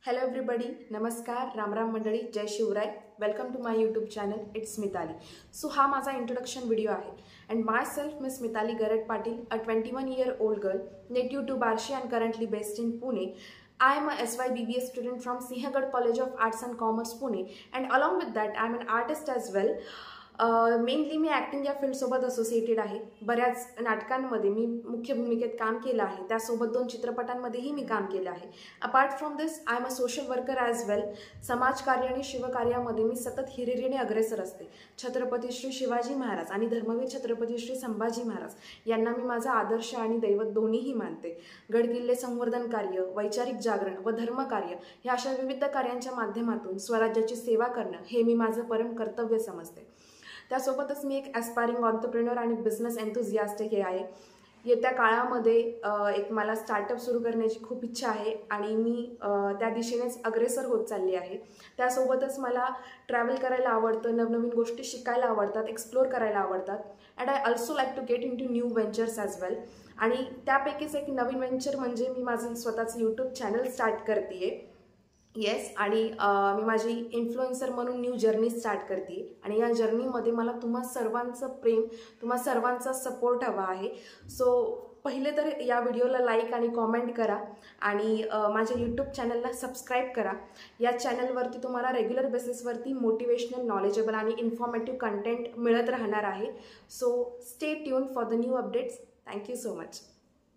Hello everybody, नमस्कार, राम मंडळी, जय Shivray. Welcome to my YouTube channel. It's Mitali. So हा माझा इंट्रोडक्शन व्हिडिओ आहे. And myself miss Mitali Garad Patil, a 21-year-old girl, native to Barshi and currently based in Pune. I am a SY BBA student from Sinhagad College of Arts and Commerce, Pune, and along with that I am an artist as well. Mainly me acting या फील्डसोबत associated आहे. बऱ्याच नाटकांमध्ये मी मुख्य भूमिकेत काम केलं आहे. त्यासोबत 2 चित्रपटांमध्येही मी काम केलं आहे. Apart from this I am a social worker as well. समाजकार्य आणि शिवकार्यामध्ये मी सतत हिरिरीने अग्रेसर असते. छत्रपती श्री शिवाजी महाराज आणि धर्मवीर छत्रपती श्री संभाजी महाराज यांना मी माझा आदर्श आणि दैवत दोन्हीही मानते. गडकिल्ले संवर्धन कार्य, वैचारिक जागरण व धर्मकार्य ह्या अशा विविध कार्यांच्या माध्यमातून स्वराज्याची सेवा करणं हे मी माझं परम कर्तव्य समजते. त्यासोबतच मी एक ॲस्पायरिंग ऑन्टरप्रेन्योर आणि बिझनेस एन्थुझियास्टिक आहे. येत्या काळामध्ये एक मला स्टार्टअप सुरू करण्याची खूप इच्छा आहे आणि मी त्या दिशेनेच अग्रेसर होत चालली आहे. त्यासोबतच मला ट्रॅव्हल करायला आवडतं, नवनवीन गोष्टी शिकायला आवडतात, एक्सप्लोर करायला आवडतात. And I also like to get into new ventures as well. आणि त्यापैकीच एक नवीन व्हेंचर म्हणजे मी माझं स्वतःचं यूट्यूब चॅनल स्टार्ट करते आहे. येस, आणि मी माझी इन्फ्लुएन्सर म्हणून न्यू जर्नी स्टार्ट करते आणि या जर्नीमध्ये मला तुम्हा सर्वांचं प्रेम, तुम्हा सर्वांचा सपोर्ट हवा आहे. सो पहिले तर या व्हिडिओला लाईक आणि कॉमेंट करा आणि माझ्या यूट्यूब चॅनलला सबस्क्राईब करा. या चॅनलवरती तुम्हाला रेग्युलर बेसिसवरती मोटिवेशनल, नॉलेजेबल आणि इन्फॉर्मेटिव्ह कंटेंट मिळत राहणार आहे. So stay tune for the new updates. Thank you so much.